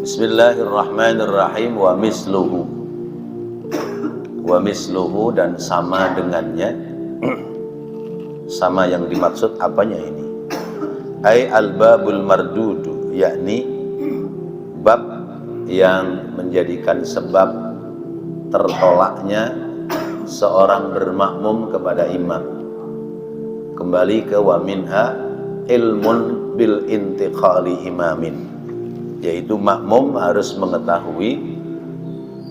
Bismillahirrahmanirrahim. Wa misluhu dan sama dengannya. Sama yang dimaksud apanya ini? Ai al-babul mardudu, yakni bab yang menjadikan sebab tertolaknya seorang bermakmum kepada imam. Kembali ke wa minha ilmun bil intiqali imamin, yaitu makmum harus mengetahui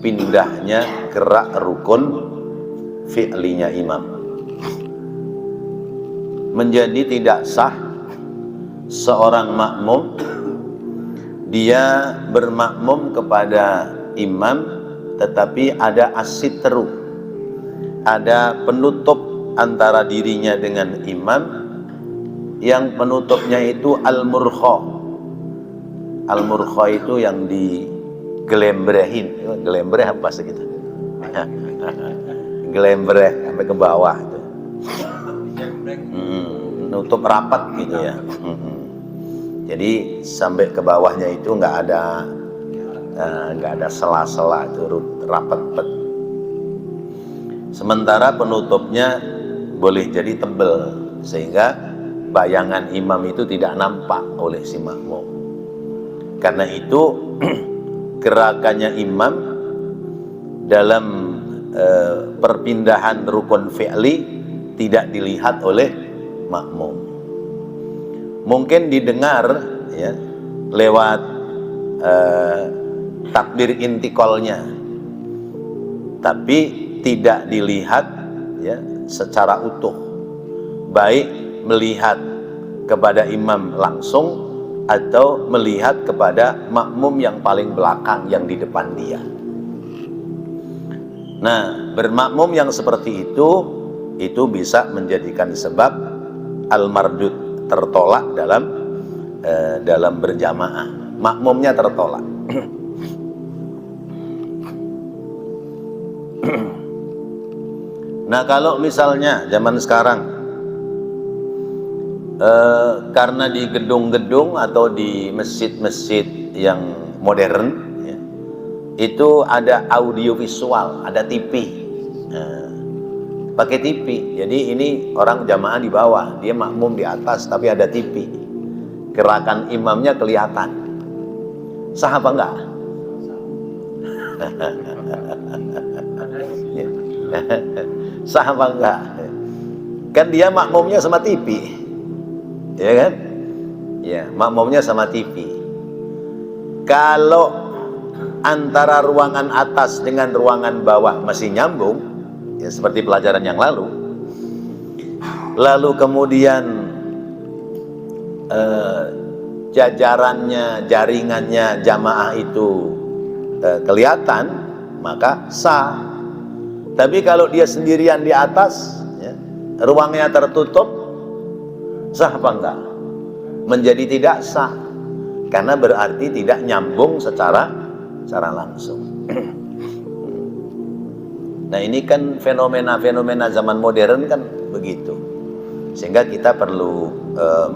pindahnya gerak rukun fi'linya imam. Menjadi tidak sah seorang makmum dia bermakmum kepada imam tetapi ada asitru, ada penutup antara dirinya dengan imam, yang penutupnya itu al-murkha. Al-murkha itu yang digelembrehin. Gelembreh apa bahasa kita? Gelembreh sampai ke bawah itu. Nutup rapat gitu ya. Jadi sampai ke bawahnya itu nggak ada sela-sela, itu rapat. Sementara penutupnya boleh jadi tebal sehingga bayangan imam itu tidak nampak oleh si makmum. Karena itu gerakannya imam dalam perpindahan rukun fi'li tidak dilihat oleh makmum. Mungkin didengar ya lewat takbir intiqalnya, tapi tidak dilihat ya secara utuh, baik melihat kepada imam langsung atau melihat kepada makmum yang paling belakang yang di depan dia. Nah, bermakmum yang seperti itu bisa menjadikan sebab al-mardud, tertolak dalam berjamaah. Makmumnya tertolak. Nah, kalau misalnya zaman sekarang karena di gedung-gedung atau di masjid-masjid yang modern ya, itu ada audiovisual, ada TV. Pakai TV. Jadi ini orang jamaah di bawah, dia makmum di atas tapi ada TV. Gerakan imamnya kelihatan. Sah apa enggak? Sah apa enggak? Kan dia makmumnya sama TV. Ya kan? Ya, makmumnya sama TV. Kalau antara ruangan atas dengan ruangan bawah masih nyambung, ya seperti pelajaran yang lalu kemudian jajarannya, jaringannya jamaah itu kelihatan, maka sah. Tapi kalau dia sendirian di atas ya, ruangnya tertutup, sah apa enggak? Menjadi tidak sah, karena berarti tidak nyambung secara langsung. Nah, ini kan fenomena zaman modern kan begitu, sehingga kita perlu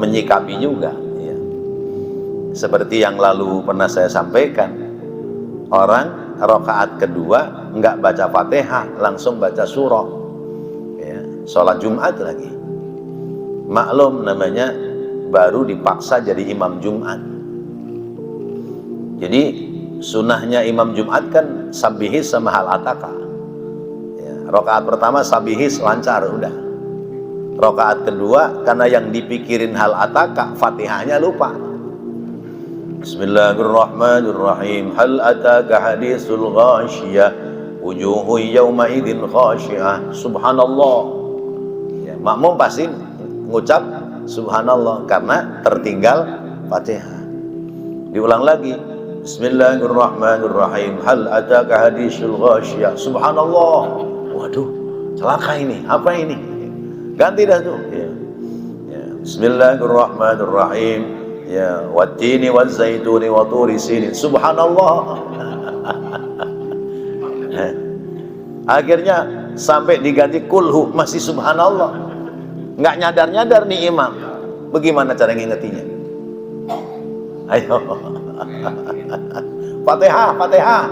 menyikapi juga ya. Seperti yang lalu pernah saya sampaikan, orang rakaat kedua enggak baca Fatihah, langsung baca surah ya, sholat Jumat lagi. Maklum namanya baru dipaksa jadi imam Jumat. Jadi sunnahnya imam Jumat kan sabihis sama hal ataka ya, rakaat pertama sabihis lancar udah. Rakaat kedua karena yang dipikirin hal ataka, Fatihahnya lupa. Bismillahirrahmanirrahim. Hal ataka hadisul ghashiyah wujuhu yawma idzin khashi'ah. Subhanallah ya, makmum pasti ngucap subhanallah karena tertinggal Fatihah. Diulang lagi, Bismillahirrahmanirrahim. Hal ataka hadisul ghashiyah. Subhanallah. Waduh, celaka ini. Apa ini? Ganti dah tuh ya. Ya. Bismillahirrahmanirrahim. Ya, wattini wazzaituni wa turi sinin. Subhanallah. Akhirnya sampai diganti kulhu masih subhanallah. Nggak nyadar-nyadar nih imam. Bagaimana cara ngingetinya? Ayo. Fatihah, Fatihah.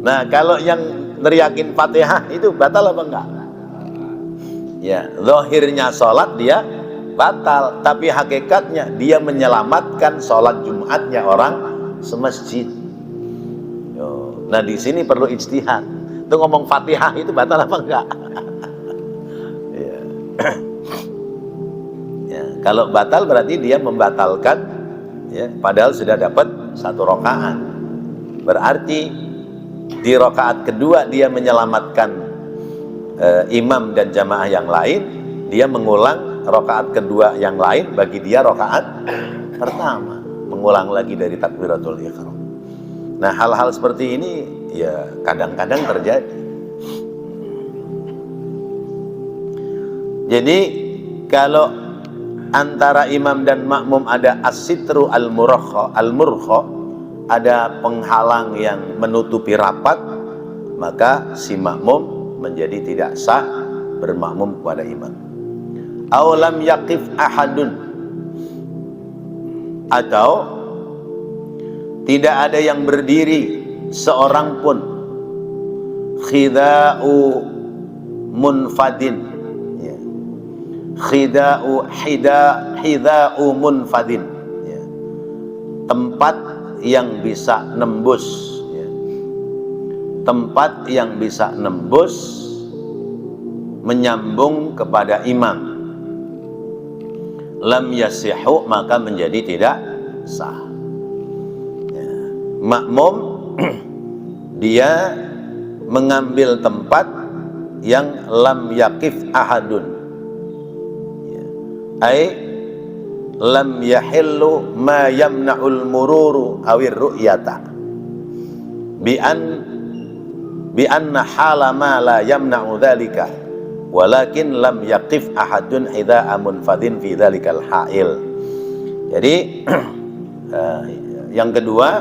Nah, kalau yang neriakin Fatihah itu batal apa enggak? Ya, zahirnya sholat dia batal, tapi hakikatnya dia menyelamatkan sholat Jumatnya orang semasjid. Nah, di sini perlu ijtihad. Itu ngomong Fatihah itu batal apa enggak? Ya. Ya, kalau batal berarti dia membatalkan, ya, padahal sudah dapat 1 rakaat. Berarti di rakaat kedua dia menyelamatkan imam dan jamaah yang lain, dia mengulang rakaat kedua yang lain, bagi dia rakaat pertama, mengulang lagi dari takbiratul ihram. Nah, hal-hal seperti ini ya kadang-kadang terjadi. Jadi kalau antara imam dan makmum ada as-sitru al-murkha, ada penghalang yang menutupi rapat, maka si makmum menjadi tidak sah bermakmum kepada imam. Aw lam yaqif ahadun, atau tidak ada yang berdiri seorang pun, khida'u munfadin, ya. Hida'u munfadin, ya. Tempat yang bisa nembus, ya. Tempat yang bisa nembus menyambung kepada imam, lam yasihu, maka menjadi tidak sah. Ya. Makmum dia mengambil tempat yang lam yaqif ahadun, ya. Ai lam yahillu ma yamna'ul mururu awir ru'yata bi anna hala ma la yamna'u dhalika walakin lam yaqif ahadun hidha'a munfadin fi dhalikal ha'il. Jadi yang kedua,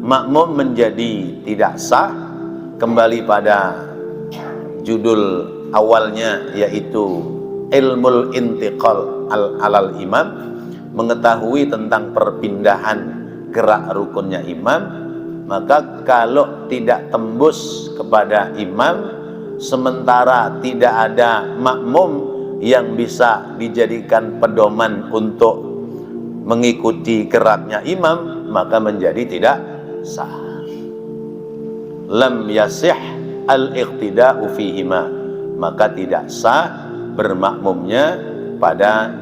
makmum menjadi tidak sah kembali pada judul awalnya, yaitu ilmul intiqal alal imam, mengetahui tentang perpindahan gerak rukunnya imam. Maka kalau tidak tembus kepada imam, sementara tidak ada makmum yang bisa dijadikan pedoman untuk mengikuti geraknya imam, maka menjadi tidak sah. Lam yasih al-iqtida'u fihima, maka tidak sah bermakmumnya pada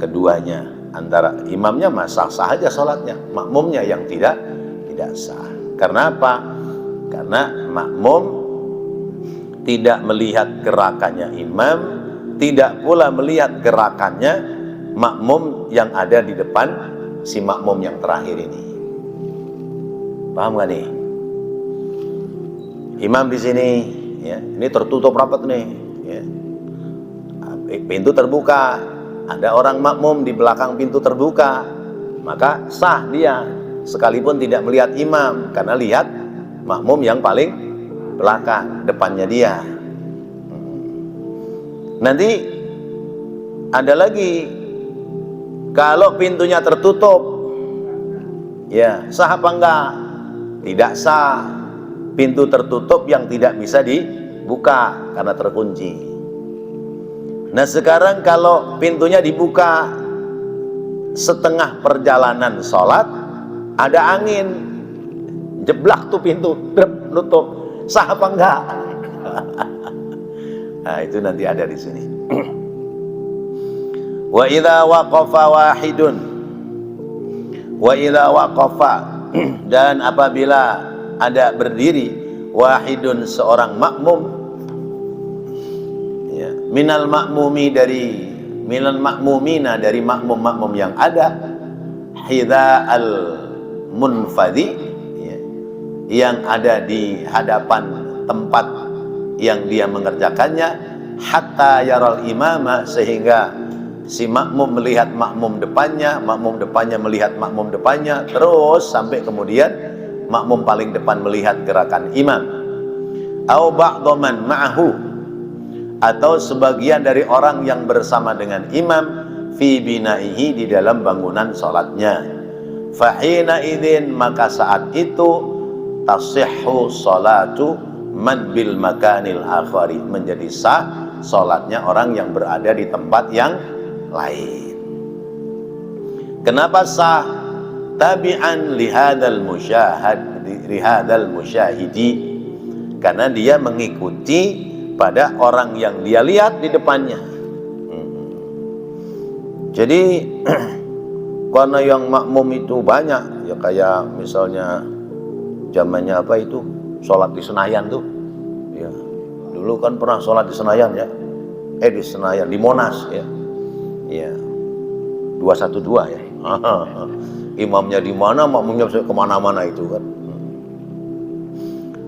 keduanya. Antara imamnya sah saja sholatnya, makmumnya yang tidak sah. Karena apa? Karena makmum tidak melihat gerakannya imam, tidak pula melihat gerakannya makmum yang ada di depan si makmum yang terakhir ini. Paham gak nih? Imam di sini, ya, ini tertutup rapat nih, ya. Pintu terbuka, ada orang makmum di belakang pintu terbuka, maka sah dia sekalipun tidak melihat imam, karena lihat makmum yang paling belakang, depannya dia. Nanti ada lagi, kalau pintunya tertutup, ya sah apa enggak? Tidak sah. Pintu tertutup yang tidak bisa dibuka karena terkunci. Nah, sekarang kalau pintunya dibuka setengah perjalanan sholat, ada angin, jeblak tuh pintu, nutup, sah apa enggak? Nah, itu nanti ada di sini. Wa idza waqafa wahidun, wa idza waqafa, dan apabila ada berdiri wahidun seorang makmum, ya, minal makmumina dari makmum-makmum yang ada, hidha'al munfadi, ya, yang ada di hadapan tempat yang dia mengerjakannya, hatta yaral imama, sehingga si makmum melihat makmum depannya melihat makmum depannya, terus sampai kemudian makmum paling depan melihat gerakan imam. Au ba'dhu man ma'ahu, atau sebagian dari orang yang bersama dengan imam, fi binaihi, di dalam bangunan salatnya. Fahina idzin, maka saat itu tasihhu salatu man bil makanil akhari, menjadi sah salatnya orang yang berada di tempat yang lain. Kenapa sah? Tabi'an lihadal musyahidi, karena dia mengikuti pada orang yang dia lihat di depannya. Jadi karena yang makmum itu banyak, ya kayak misalnya zamannya apa itu, sholat di Senayan tuh, ya dulu kan pernah sholat di Senayan ya, di Senayan, di Monas ya, ya 212 ya. Imamnya di mana, makmumnya bisa kemana-mana itu kan.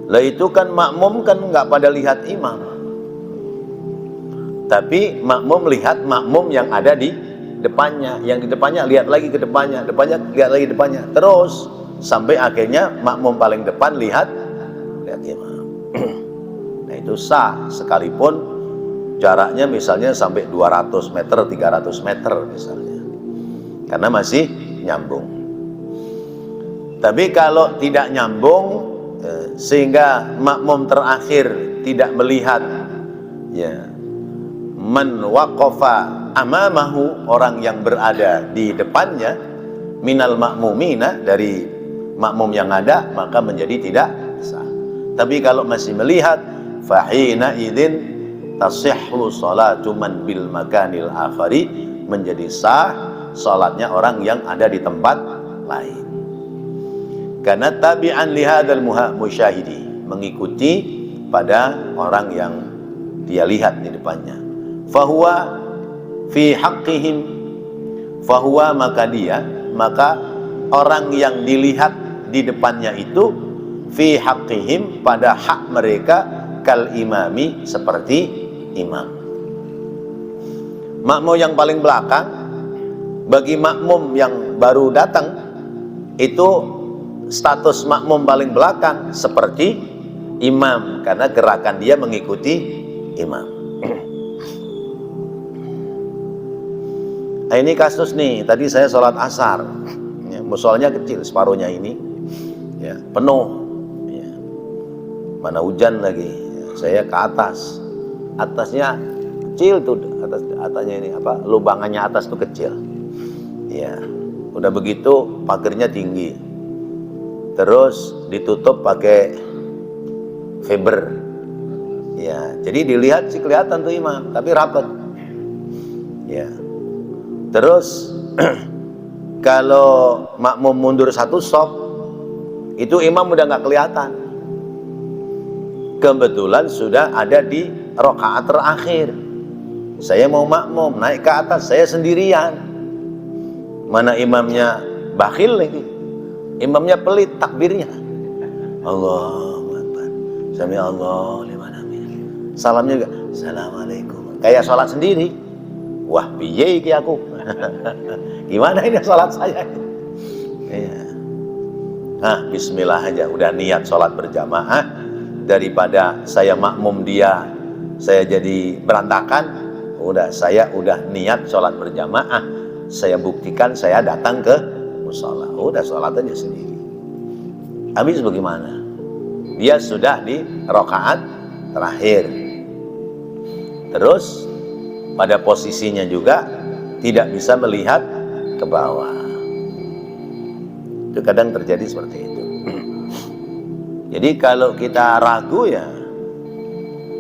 Lah itu kan makmum kan nggak pada lihat imam, tapi makmum lihat makmum yang ada di depannya, yang di depannya lihat lagi ke depannya, depannya lihat lagi depannya, terus sampai akhirnya makmum paling depan lihat imam. Nah itu sah, sekalipun jaraknya misalnya sampai 200 meter, 300 meter misalnya, karena masih nyambung. Tapi kalau tidak nyambung, sehingga makmum terakhir tidak melihat ya man waqafa amamahu, orang yang berada di depannya, minal makmumina, dari makmum yang ada, maka menjadi tidak sah. Tapi kalau masih melihat, fahina idzin tasihhu salatu man bil makanil akhari, menjadi sah salatnya orang yang ada di tempat lain. Karena tabi'an lihadal musyahidi, mengikuti pada orang yang dia lihat di depannya. Fahuwa fi haqqihim, fahuwa, maka orang yang dilihat di depannya itu fi haqqihim, pada hak mereka, kal imami, seperti imam. Makmum yang paling belakang bagi makmum yang baru datang itu status makmum paling belakang seperti imam, karena gerakan dia mengikuti imam. Nah, ini kasus nih, tadi saya sholat asar ya, musolanya kecil, separuhnya ini ya, penuh ya. Mana hujan lagi ya, saya ke atas, atasnya kecil tuh, atasnya ini apa, lubangannya atas tuh kecil ya. Udah begitu pagernya tinggi, terus ditutup pakai fiber ya, jadi dilihat sih kelihatan tuh imam, tapi rapat ya. Terus kalau makmum mundur satu sop, itu imam udah nggak kelihatan. Kebetulan sudah ada di rakaat terakhir, saya mau makmum naik ke atas, saya sendirian, mana imamnya bakhil lagi, imamnya pelit takbirnya, Allahu Akbar, sami Allah liman hamid, salamnya juga assalamualaikum, kayak sholat sendiri. Wah piye iki aku, gimana ini sholat saya ya. Nah bismillah aja, udah niat sholat berjamaah, daripada saya makmum dia saya jadi berantakan, saya udah niat sholat berjamaah, saya buktikan saya datang ke mushola, udah sholat aja sendiri. Habis bagaimana? Dia sudah di rakaat terakhir, terus pada posisinya juga tidak bisa melihat ke bawah. Itu kadang terjadi seperti itu. Jadi kalau kita ragu ya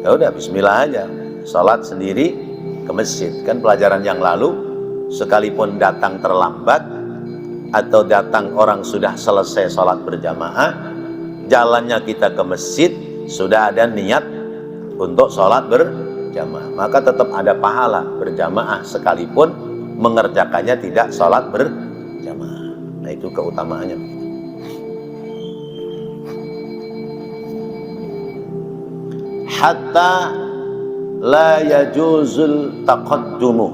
udah bismillah aja, sholat sendiri ke masjid. Kan pelajaran yang lalu, sekalipun datang terlambat atau datang orang sudah selesai sholat berjamaah, jalannya kita ke masjid sudah ada niat untuk sholat berjamaah, maka tetap ada pahala berjamaah sekalipun mengerjakannya tidak sholat berjamaah. Nah itu keutamaannya. Hatta la yajuzul taqaddumu,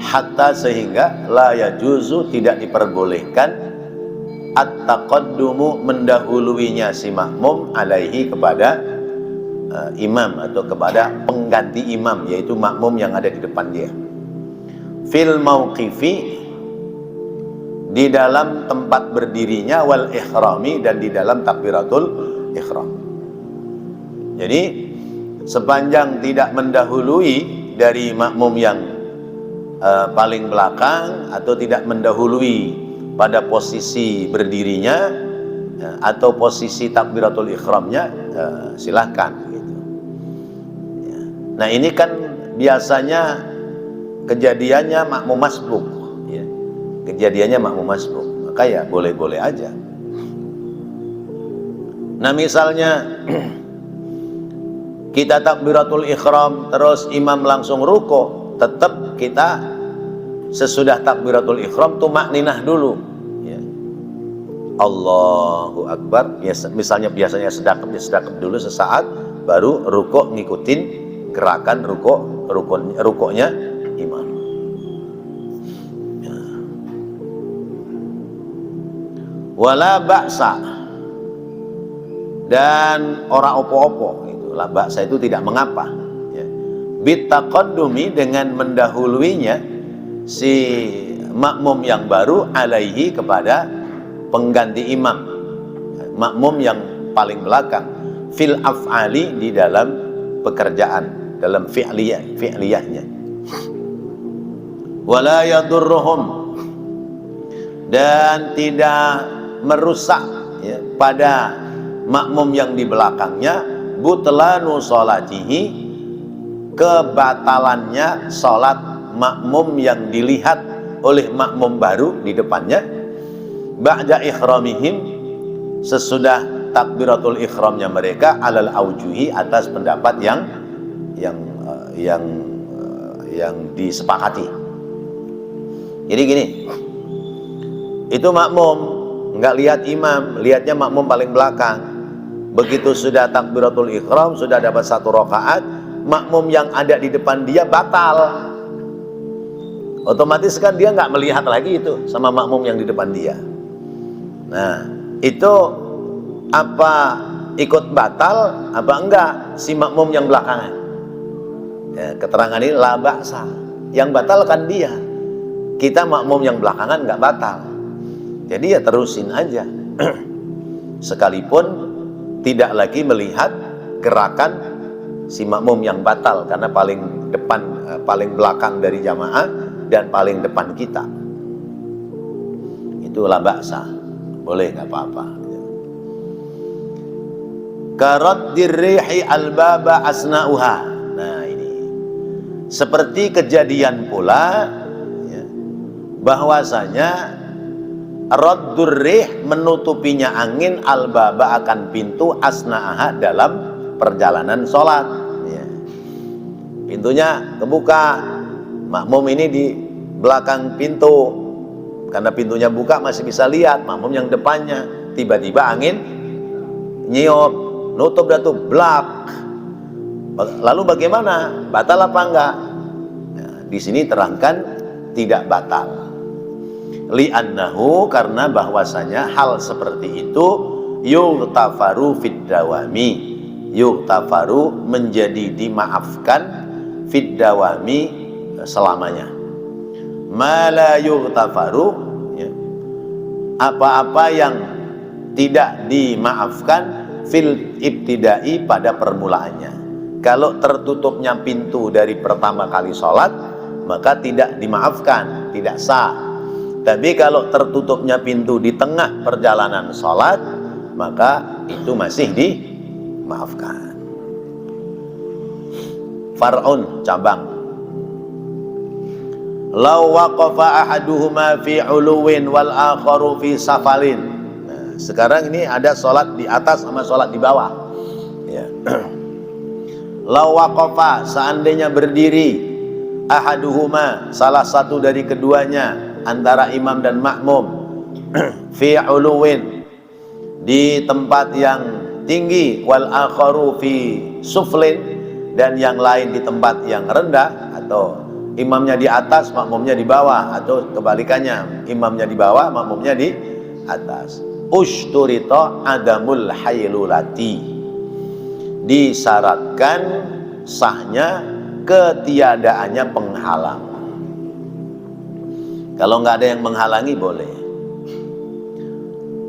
hatta sehingga la yajuzu tidak diperbolehkan at-taqaddumu mendahuluinya si makmum alaihi kepada imam atau kepada pengganti imam, yaitu makmum yang ada di depan dia. Fil mauqifi, di dalam tempat berdirinya wal ikhrami, dan di dalam takbiratul ihram. Jadi sepanjang tidak mendahului dari makmum yang paling belakang, atau tidak mendahului pada posisi berdirinya atau posisi takbiratul ihramnya, silahkan gitu. Ya. Nah ini kan biasanya kejadiannya makmum masbuk, ya. Kejadiannya makmum masbuk, maka ya boleh-boleh aja. Nah misalnya kita takbiratul ihram terus imam langsung ruku, tetap kita sesudah takbiratul ihram tumakninah dulu, ya. Allahu Akbar, ya, misalnya biasanya sedekap dulu sesaat, baru ruku ngikutin gerakan rukuknya imam. Ya. Wala ba'sa, dan ora opo-opo itu, la ba'sa itu tidak mengapa, ya. Bitaqaddumi, dengan mendahuluinya si makmum yang baru alaihi, kepada pengganti imam, makmum yang paling belakang, fil af'ali, di dalam pekerjaan, dalam fi'liyahnya. Wala yadurruhum, dan tidak merusak, ya, pada makmum yang di belakangnya, butlanu sholatihi, kebatalannya sholat makmum yang dilihat oleh makmum baru di depannya, ba'da ikhramihim, sesudah takbiratul ihramnya mereka, alal aujuhi, atas pendapat yang disepakati. Jadi gini, itu makmum nggak lihat imam, lihatnya makmum paling belakang. Begitu sudah takbiratul ihram, sudah dapat 1 rakaat, makmum yang ada di depan dia batal. Otomatis kan dia nggak melihat lagi itu sama makmum yang di depan dia. Nah, itu apa ikut batal apa enggak si makmum yang belakangan? Ya, keterangan ini la ba'sa. Yang batal kan dia. Kita makmum yang belakangan nggak batal. Jadi ya terusin aja. Sekalipun tidak lagi melihat gerakan si makmum yang batal, karena paling depan, paling belakang dari jamaah dan paling depan kita. Itu la ba'sa, boleh, nggak apa-apa. Karaddir rihi albaba asna'uha. Nah ini seperti kejadian pula, ya, bahwasanya raddur rih, menutupinya angin, albaba, akan pintu, asna'aha, dalam perjalanan sholat, ya. Pintunya kebuka, makmum ini di belakang pintu, karena pintunya buka masih bisa lihat makmum yang depannya. Tiba-tiba angin nyiup, nutup dah tuh, blak. Lalu bagaimana? Batal apa enggak? Nah, di sini terangkan tidak batal. Li'annahu, karena bahwasanya hal seperti itu yughtafaru fid dawami, yughtafaru, menjadi dimaafkan, fid dawami, selamanya. Mala yughtafaru, ya, apa-apa yang tidak dimaafkan, fil ibtidai, pada permulaannya. Kalau tertutupnya pintu dari pertama kali sholat, maka tidak dimaafkan, tidak sah. Tapi kalau tertutupnya pintu di tengah perjalanan sholat, maka itu masih dimaafkan. Far'un, cabang. Law waqafa ahaduhuma fi uluwin wal akharu fi safalin. Nah, sekarang ini ada sholat di atas sama sholat di bawah, ya. Law waqafa, seandainya berdiri, ahaduhuma, salah satu dari keduanya, antara imam dan makmum, fi uluwin, di tempat yang tinggi, wal akharu fi suflin, dan yang lain di tempat yang rendah, atau imamnya di atas, makmumnya di bawah, atau kebalikannya, imamnya di bawah, makmumnya di atas. Ushturita adamul haylulati, disyaratkan sahnya ketiadaannya penghalang. Kalau nggak ada yang menghalangi boleh.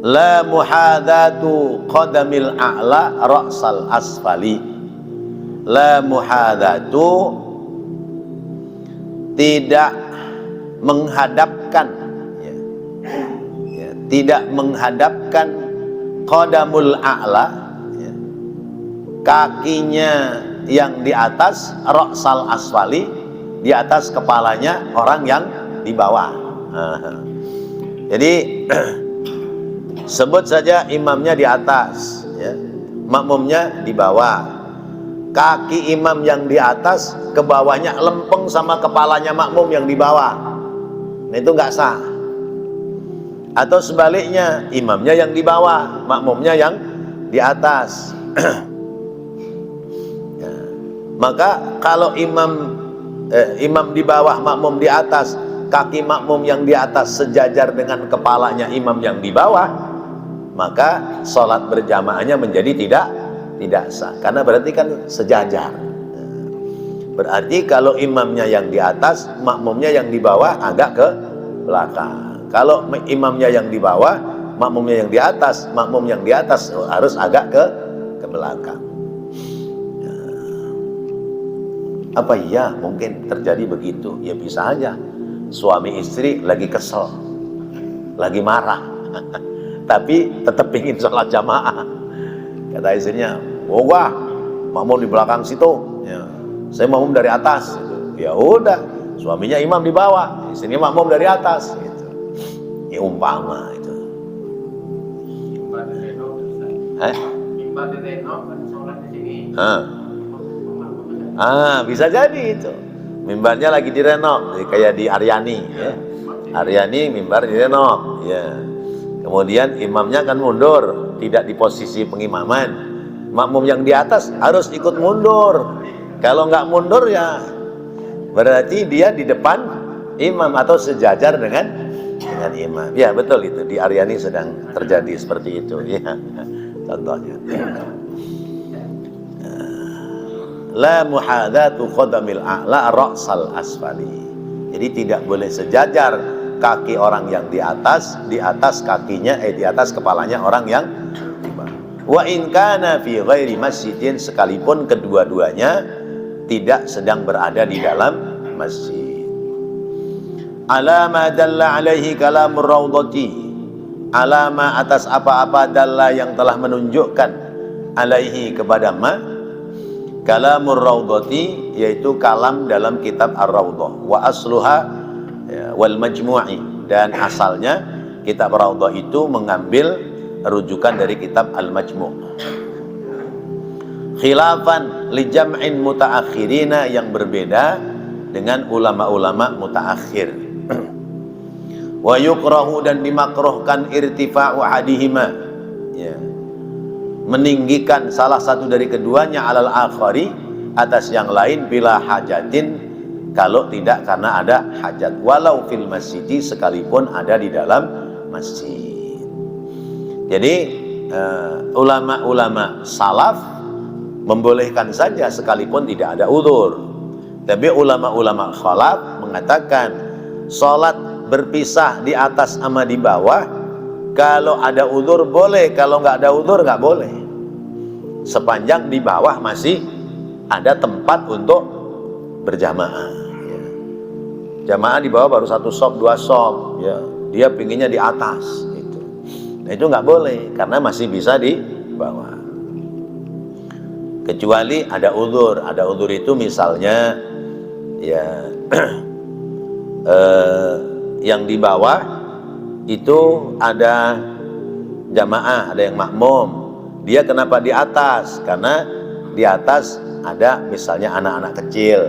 La muhadatu qadamil a'la ra'sal asfali. La muhadatu, tidak menghadapkan, tidak menghadapkan qadamul a'la, kakinya yang di atas, ra'sal asfali, di atas kepalanya orang yang di bawah. Jadi sebut saja imamnya di atas, makmumnya di bawah. Kaki imam yang di atas ke bawahnya lempeng sama kepalanya makmum yang di bawah, nah itu nggak sah. Atau sebaliknya, imamnya yang di bawah, makmumnya yang di atas. Maka kalau imam di bawah, makmum di atas, kaki makmum yang di atas sejajar dengan kepalanya imam yang di bawah, maka sholat berjamaahnya menjadi tidak sah, karena berarti kan sejajar. Berarti kalau imamnya yang di atas, makmumnya yang di bawah agak ke belakang. Kalau imamnya yang di bawah, makmumnya yang di atas, makmum yang di atas harus agak ke belakang. Apa iya mungkin terjadi begitu? Ya bisa aja. Suami istri lagi kesel, lagi marah, tapi tetap ingin sholat jamaah. Kata istrinya, wah, makmum di belakang situ, saya makmum dari atas. Ya udah, suaminya imam di bawah, istrinya makmum dari atas. Gitu. Ini umpama itu. Bisa jadi itu. Mimbarnya lagi direnov, kayak di Aryani. Aryani mimbar direnov. Ya. Kemudian imamnya akan mundur, tidak di posisi pengimaman. Makmum yang di atas harus ikut mundur. Kalau nggak mundur ya berarti dia di depan imam atau sejajar dengan imam. Ya betul, itu di Aryani sedang terjadi seperti itu. Ya, contohnya. La muhadatu qadamil a'la ra'sal asfali. Jadi tidak boleh sejajar kaki orang yang di atas kakinya, di atas kepalanya orang yang di bawah. Wa in kana fi ghairi masjidin, sekalipun kedua-duanya tidak sedang berada di dalam masjid. Alama dalla alaihi kalamur raudhati, alama atas apa-apa dalla yang telah menunjukkan, alaihi kepada kalamur raudhati, yaitu kalam dalam kitab Ar-Raudhah, wa asluha wal majmu'i, dan asalnya kitab Raudhah itu mengambil rujukan dari kitab Al-Majmu'. Khilafan li jam'in mutaakhirina, yang berbeda dengan ulama-ulama mutaakhir. Wa yukrahu, dan dimakruhkan irtifa'u hadihima, meninggikan salah satu dari keduanya alal akhari, atas yang lain, bila hajatin, kalau tidak karena ada hajat, walau fil masjid, sekalipun ada di dalam masjid. Jadi ulama-ulama salaf membolehkan saja sekalipun tidak ada udzur. Tapi ulama-ulama khalaf mengatakan sholat berpisah di atas sama di bawah, kalau ada udzur boleh, kalau nggak ada udzur nggak boleh, sepanjang di bawah masih ada tempat untuk berjamaah. Jamaah di bawah baru 1 shop 2 shop, dia pinginnya di atas, gitu. Nah itu nggak boleh, karena masih bisa di bawah. Kecuali ada udzur. Ada udzur itu misalnya yang di bawah itu ada jamaah, ada yang makmum, dia kenapa di atas? Karena di atas ada misalnya anak-anak kecil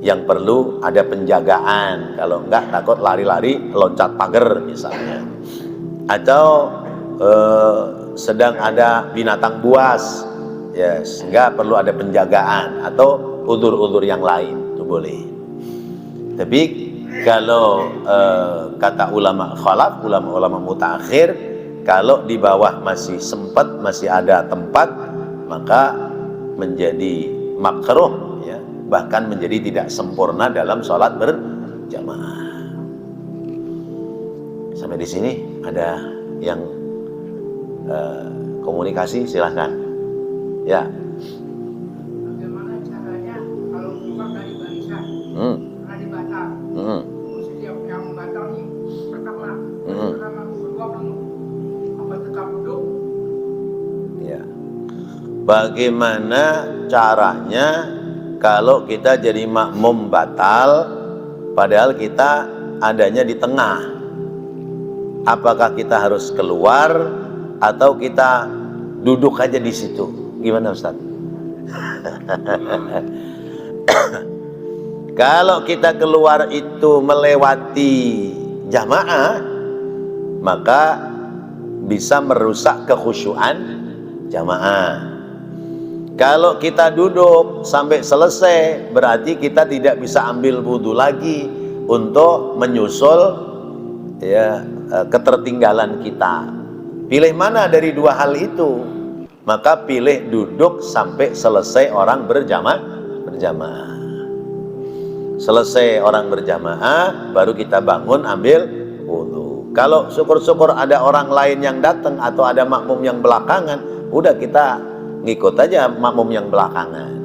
yang perlu ada penjagaan, kalau enggak takut lari-lari loncat pagar misalnya, atau sedang ada binatang buas, sehingga perlu ada penjagaan, atau udzur-udzur yang lain, itu boleh. Tapi kalau kata ulama khalaf, ulama-ulama mutaakhir, kalau di bawah masih sempat, masih ada tempat, maka menjadi makruh, bahkan menjadi tidak sempurna dalam sholat berjamaah. Sampai di sini ada yang komunikasi, silahkan. Ya. Bagaimana caranya kalau keluar dari barisan, karena dibatal, posisi yang batal nih pertama, kedua penuh, apa tetap duduk? Ya. Bagaimana caranya kalau kita jadi makmum batal, padahal kita adanya di tengah? Apakah kita harus keluar atau kita duduk aja di situ? Gimana Ustaz? Kalau kita keluar itu melewati jamaah, maka bisa merusak kekhusyuan jamaah. Kalau kita duduk sampai selesai, berarti kita tidak bisa ambil wudhu lagi untuk menyusul ya ketertinggalan kita. Pilih mana dari dua hal itu? Maka pilih duduk sampai selesai orang berjamaah. Selesai orang berjamaah, baru kita bangun ambil wudhu. Kalau syukur-syukur ada orang lain yang datang atau ada makmum yang belakangan, udah kita ngikut aja makmum yang belakangan.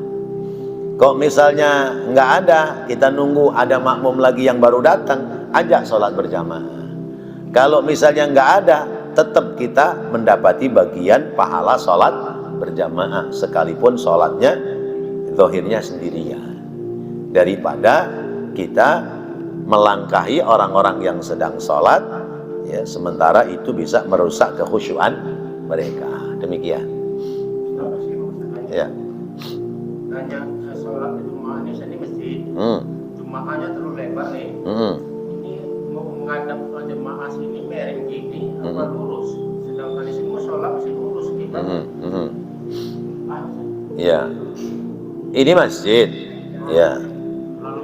Kok misalnya nggak ada, kita nunggu ada makmum lagi yang baru datang, ajak sholat berjamaah. Kalau misalnya nggak ada, tetap kita mendapati bagian pahala sholat berjamaah, sekalipun sholatnya zahirnya sendirian, daripada kita melangkahi orang-orang yang sedang sholat ya, sementara itu bisa merusak kekhusyuan mereka. Demikian ya. Tanya sholat Jumat ini di masjid, jemaahnya terlalu lebar nih. Ini mau menghadap ke jemaah sini mereng gini, apa lurus? Sedangkan di sini mau sholat masih lurus gitu. Ya, ini masjid. Ya,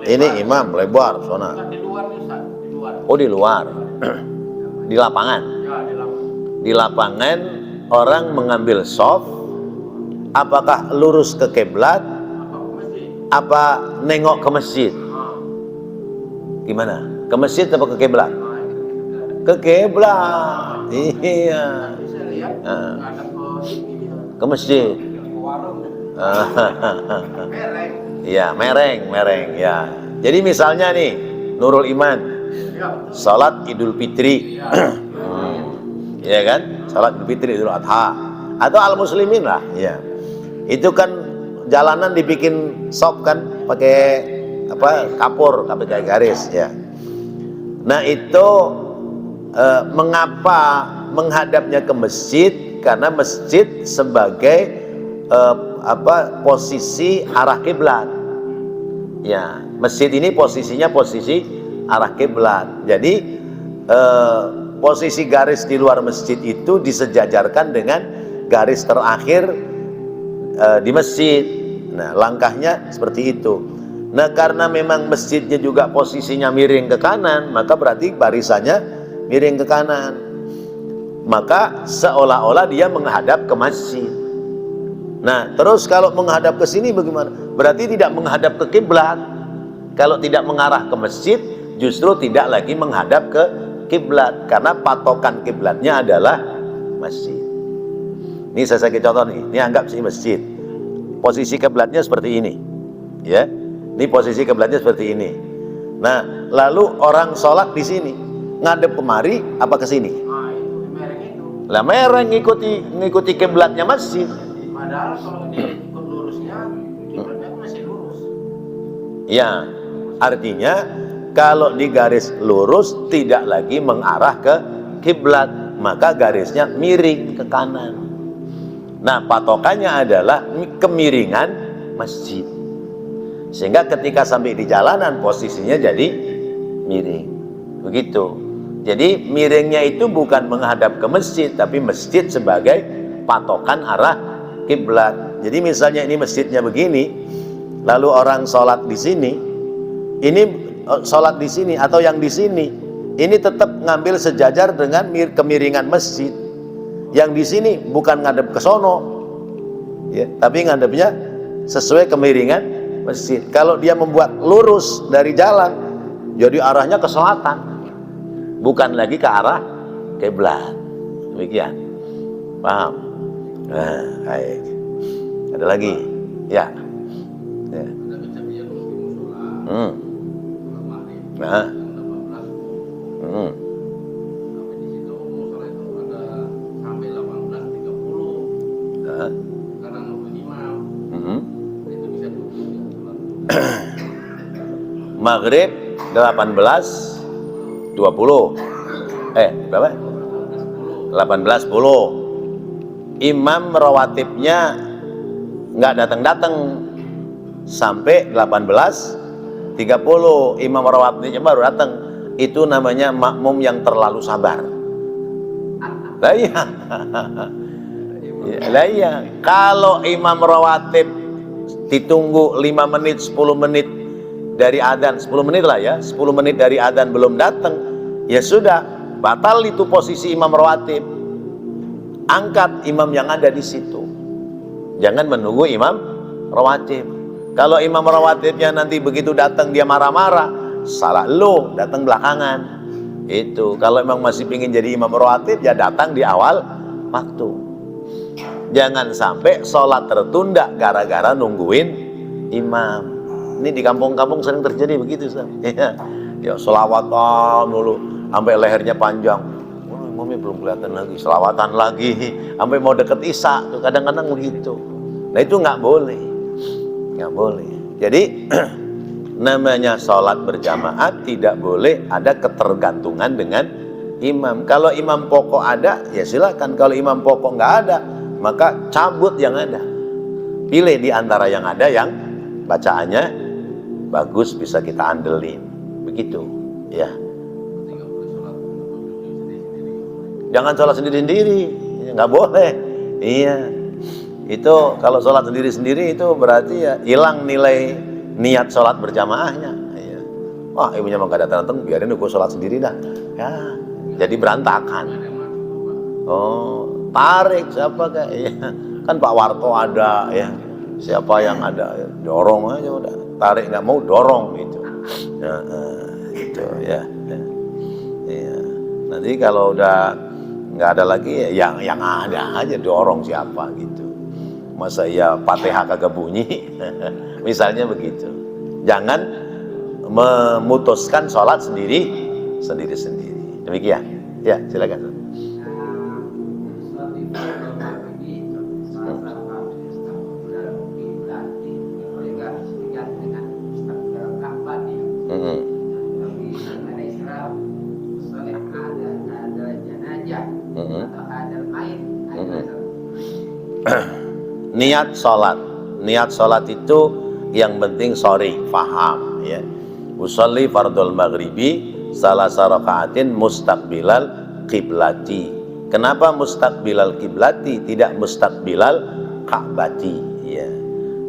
ini imam lebar sana. Di luar nih Ustaz, di luar. Oh di luar, di lapangan. Ya, di lapangan. Di lapangan orang mengambil shaf, apakah lurus ke kiblat, apa nengok ke masjid? Gimana? Ke masjid atau ke kiblat? Ke kiblat. Iya. Ke masjid. Iya, mereng ya. Jadi misalnya nih, Nurul Iman, salat Idul Fitri, ya kan? Salat Idul Fitri, Idul Adha, atau Al Muslimin lah, ya. Itu kan jalanan dibikin sop kan, pakai apa? Kapur, pakai garis, ya. Nah itu mengapa menghadapnya ke masjid? Karena masjid sebagai posisi arah kiblat. Ya, masjid ini posisinya posisi arah kiblat. Jadi posisi garis di luar masjid itu disejajarkan dengan garis terakhir di masjid. Nah, langkahnya seperti itu. Nah, karena memang masjidnya juga posisinya miring ke kanan, maka berarti barisannya miring ke kanan. Maka seolah-olah dia menghadap ke masjid. Nah, terus kalau menghadap ke sini bagaimana? Berarti tidak menghadap ke kiblat. Kalau tidak mengarah ke masjid, justru tidak lagi menghadap ke kiblat, karena patokan kiblatnya adalah masjid. Ini saya kasih contoh nih. Ini anggap sih masjid. Posisi kiblatnya seperti ini. Ya. Ini posisi kiblatnya seperti ini. Nah, lalu orang sholat di sini, ngadep kemari apa ke sini? Lah mereng ngikuti kiblatnya masjid. Padahal kalau dia ikut lurusnya, kiblatnya masih lurus. Ya, artinya kalau di garis lurus tidak lagi mengarah ke kiblat, maka garisnya miring ke kanan. Nah, patokannya adalah kemiringan masjid. Sehingga ketika sampai di jalanan posisinya jadi miring. Begitu. Jadi miringnya itu bukan menghadap ke masjid, tapi masjid sebagai patokan arah kiblat. Jadi misalnya ini masjidnya begini, lalu orang sholat di sini, ini sholat di sini atau yang di sini, ini tetap ngambil sejajar dengan kemiringan masjid. Yang di sini bukan ngadep ke sono, ya, tapi ngadepnya sesuai kemiringan masjid. Kalau dia membuat lurus dari jalan, jadi arahnya ke selatan, bukan lagi ke arah kiblat. Demikian. Paham? Nah, baik. Ada lagi? Ya. Ya. Nah. Maghrib 18.20. Berapa? 18.10. Imam rawatibnya nggak datang-datang sampai 18.30. Imam rawatibnya baru datang. Itu namanya makmum yang terlalu sabar. Lah iya. Lah iya. Kalau imam rawatib ditunggu 5 menit, 10 menit dari adzan, 10 menit lah ya, 10 menit dari adzan belum datang, ya sudah, batal itu posisi imam rawatib. Angkat imam yang ada di situ. Jangan menunggu imam rawatib. Kalau imam rawatibnya nanti begitu datang dia marah-marah, salah lo, datang belakangan. Itu kalau memang masih ingin jadi imam rawatib, ya datang di awal waktu. Jangan sampai sholat tertunda gara-gara nungguin imam. Ini di kampung-kampung sering terjadi begitu, Ustaz. Ya sholawatan dulu sampai lehernya panjang. Imamnya belum kelihatan lagi, sholawatan lagi sampai mau deket isya tuh kadang-kadang begitu. Nah itu nggak boleh, nggak boleh. Jadi namanya sholat berjamaah tidak boleh ada ketergantungan dengan imam. Kalau imam pokok ada, ya silakan. Kalau imam pokok nggak ada, maka cabut yang ada. Pilih di antara yang ada yang bacaannya bagus, bisa kita andelin. Begitu, ya. Jangan sholat sendiri-sendiri, nggak boleh. Iya. Itu kalau sholat sendiri-sendiri itu berarti ya hilang nilai niat sholat berjamaahnya. Iya. Wah, ibunya mau gak datang, biarin gue sholat sendiri dah. Ya, jadi berantakan. Oh, tarik siapa kayak? Iya. Kan Pak Warto ada, ya. Siapa yang ada, dorong aja udah. Tarik nggak mau dorong gitu. Ya, gitu ya. Ya. Nanti kalau udah nggak ada lagi, ya yang ada aja dorong siapa gitu. Masa ya Fatihah kagak bunyi, misalnya begitu. Jangan memutuskan sholat sendiri. Demikian. Ya, silakan. Niat sholat itu yang penting faham ya. Usolli fardul maghribi salasa rakaatin mustaqbilal qiblati. Kenapa mustaqbilal qiblati tidak mustaqbilal ka'bati ya?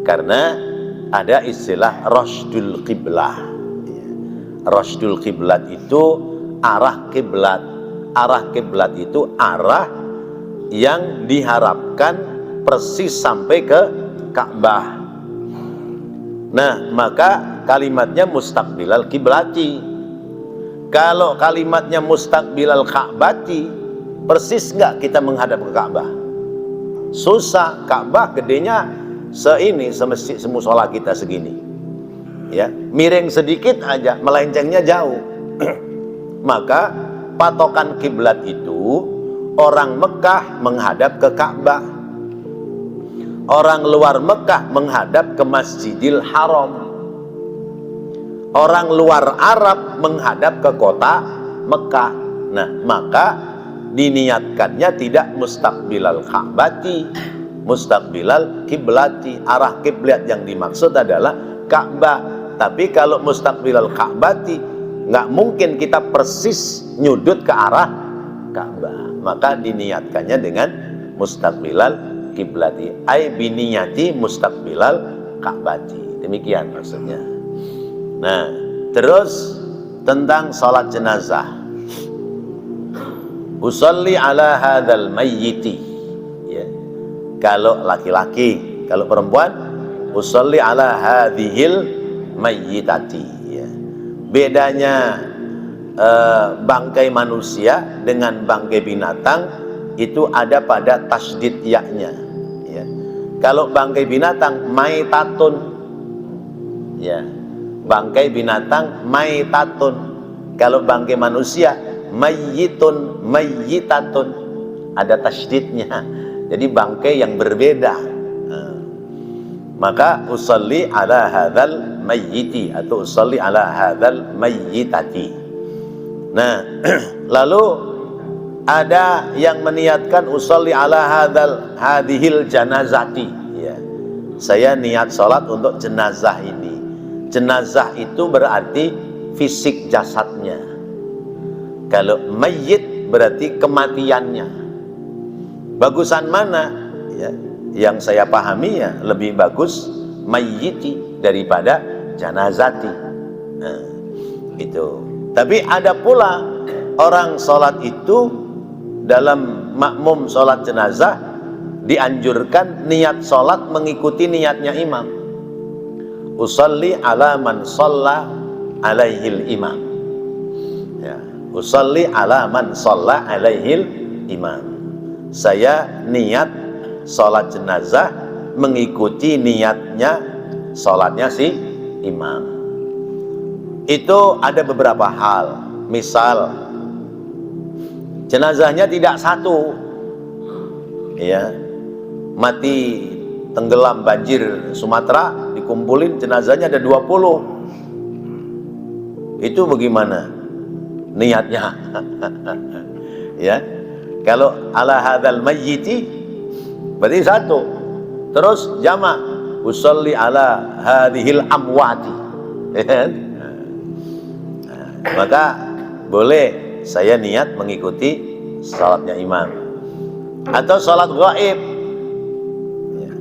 Karena ada istilah rasydul qiblah ya. Rasydul qiblat itu arah kiblat. Arah kiblat itu arah yang diharapkan persis sampai ke Ka'bah. Nah, maka kalimatnya mustaqbilal kiblati. Kalau kalimatnya mustaqbilal ka'bati, persis nggak kita menghadap ke Ka'bah? Susah. Ka'bah gedenya semasjid semusola kita segini. Ya, miring sedikit aja, melencengnya jauh. Maka patokan kiblat itu orang Mekah menghadap ke Ka'bah. Orang luar Mekah menghadap ke Masjidil Haram. Orang luar Arab menghadap ke kota Mekah. Nah, maka diniatkannya tidak mustaqbilal Ka'bati, mustaqbilal kiblati. Arah kiblat yang dimaksud adalah Ka'bah. Tapi kalau mustaqbilal Ka'bati, nggak mungkin kita persis nyudut ke arah Ka'bah. Maka diniatkannya dengan mustaqbilal kiblati, ai biniyati mustaqbilal ka'bati. Demikian maksudnya. Nah, terus tentang salat jenazah. Usolli ala hadzal mayyiti. Ya. Kalau laki-laki, kalau perempuan usolli ala hadzihil mayyitati. Ya. Bedanya bangkai manusia dengan bangkai binatang itu ada pada tasdid ya-nya. Ya. Kalau bangkai binatang maitatun, ya, bangkai binatang maitatun. Kalau bangkai manusia mayyitun, mayyitatun, ada tasdidnya. Jadi bangkai yang berbeda. Maka usalli ala hadzal mayyiti atau usalli ala hadzal mayyitati. Nah, lalu ada yang meniatkan usolli ala hadhil janazati, ya. Saya niat sholat untuk jenazah ini. Jenazah itu berarti fisik jasadnya. Kalau mayyit berarti kematiannya. Bagusan mana? Ya, yang saya pahami ya lebih bagus mayyiti daripada janazati. Nah, itu. Tapi ada pula orang sholat itu dalam makmum sholat jenazah dianjurkan niat sholat mengikuti niatnya imam. Usalli ala man shalla alaihil imam. Ya, usalli ala man shalla alaihil imam. Saya niat sholat jenazah mengikuti niatnya sholatnya si imam. Itu ada beberapa hal. Misal jenazahnya tidak satu, ya, mati tenggelam banjir Sumatera, dikumpulin jenazahnya ada 20. Itu bagaimana niatnya? Ya, kalau ala hadzal mayyiti berarti satu. Terus jamak usolli ala hadhil amwati. Maka boleh saya niat mengikuti salatnya imam. Atau salat gaib, ya.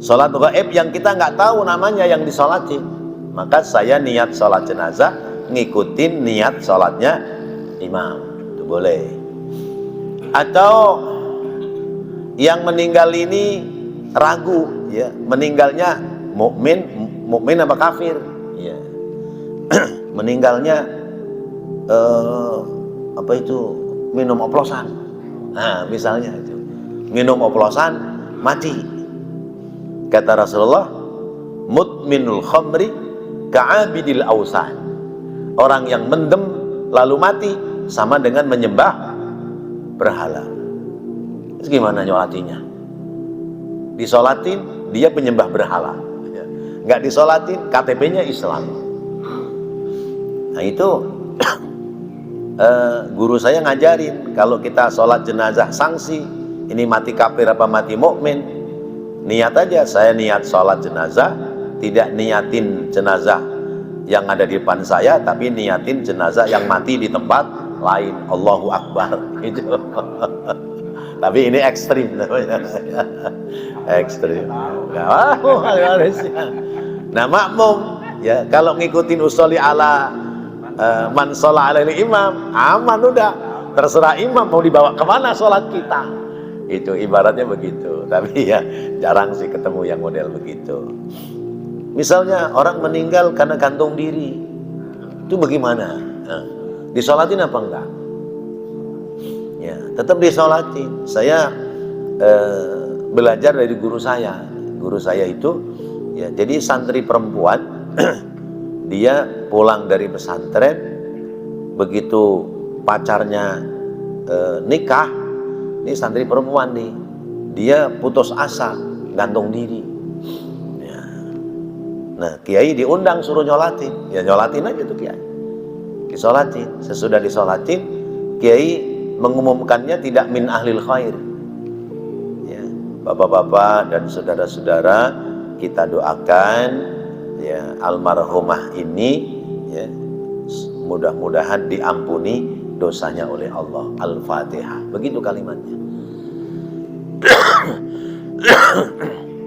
Salat gaib yang kita nggak tahu namanya yang disolatin, maka saya niat salat jenazah ngikutin niat salatnya imam, itu boleh. Atau yang meninggal ini ragu, ya, meninggalnya mukmin apa kafir, ya. Meninggalnya apa itu, minum oplosan. Nah, misalnya itu minum oplosan mati. Kata Rasulullah, mutminul khamri ka'abidil ausan. Orang yang mendem lalu mati sama dengan menyembah berhala. Terus gimana nyolatinya? Disolatin dia penyembah berhala, nggak disolatin KTP-nya Islam. Nah itu guru saya ngajarin, kalau kita sholat jenazah sanksi, ini mati kafir apa mati mukmin, niat aja, saya niat sholat jenazah, tidak niatin jenazah yang ada di depan saya, tapi niatin jenazah yang mati di tempat lain. Allahu Akbar, itu. Tapi ini ekstrim namanya. Ekstrim. Nah makmum, ya, kalau ngikutin usolli ala man sholat alaihi imam, aman udah, terserah imam mau dibawa kemana sholat kita. Itu ibaratnya begitu. Tapi ya jarang sih ketemu yang model begitu. Misalnya orang meninggal karena gantung diri, itu bagaimana? Nah, disolatin apa enggak? Ya, tetap disolatin. Saya belajar dari guru saya. Guru saya itu, ya, jadi santri perempuan. Dia pulang dari pesantren, begitu pacarnya nikah, ini santri perempuan nih, dia putus asa, gantung diri. Ya. Nah, kiai diundang suruh nyolatin, ya nyolatin aja tuh kiai, disolatin. Sesudah disolatin, kiai mengumumkannya tidak min ahlil khair. Ya, bapak-bapak dan saudara-saudara, kita doakan, ya, almarhumah ini, ya, mudah-mudahan diampuni dosanya oleh Allah. Al-Fatihah. Begitu kalimatnya.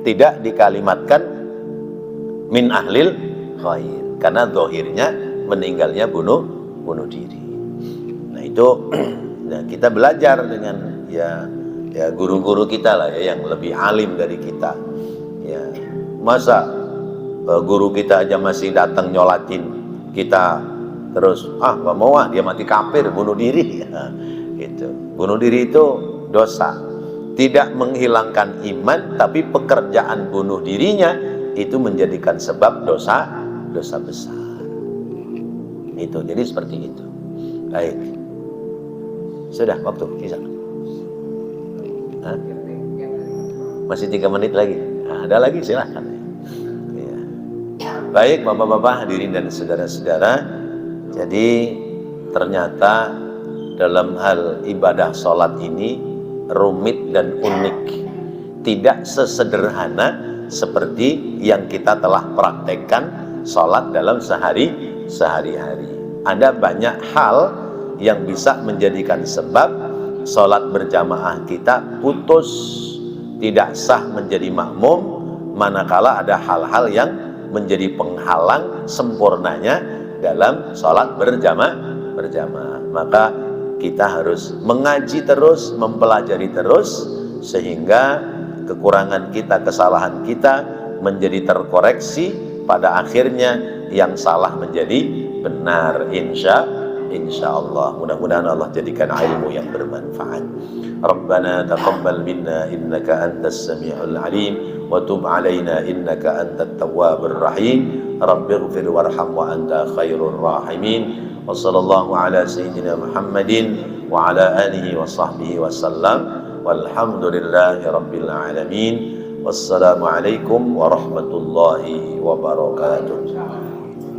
Tidak dikalimatkan min ahlil khair, karena zahirnya meninggalnya bunuh diri. Nah itu, nah, kita belajar dengan ya guru-guru kita lah, ya, yang lebih alim dari kita. Ya, masa guru kita aja masih datang nyolatin kita, terus nggak mau, dia mati kafir, bunuh diri. Itu bunuh diri itu dosa. Tidak menghilangkan iman, tapi pekerjaan bunuh dirinya itu menjadikan sebab dosa besar. Itu, jadi seperti itu. Baik. Sudah waktu sisa. Hah? Masih 3 menit lagi. Nah, ada lagi silahkan. Ya. Baik bapak-bapak, hadirin dan saudara-saudara. Jadi ternyata dalam hal ibadah sholat ini rumit dan unik, tidak sesederhana seperti yang kita telah praktekkan sholat dalam sehari-hari. Ada banyak hal yang bisa menjadikan sebab sholat berjamaah kita putus, tidak sah menjadi makmum, manakala ada hal-hal yang menjadi penghalang sempurnanya dalam sholat berjamaah. Maka kita harus mengaji terus, mempelajari terus, sehingga kekurangan kita, kesalahan kita menjadi terkoreksi, pada akhirnya yang salah menjadi benar, insya Allah. Mudah-mudahan Allah jadikan ilmu yang bermanfaat. Rabbana taqabbal minna innaka antas sami'ul alim wa tub alaina innaka antat tawwabur rahim. Rabbighfir warham wa anta khairur rahimin. Wa sallallahu ala sayyidina Muhammadin wa ala alihi wa sahbihi wa sallam. Walhamdulillahi rabbil alamin. Wassalamu alaikum warahmatullahi wabarakatuh.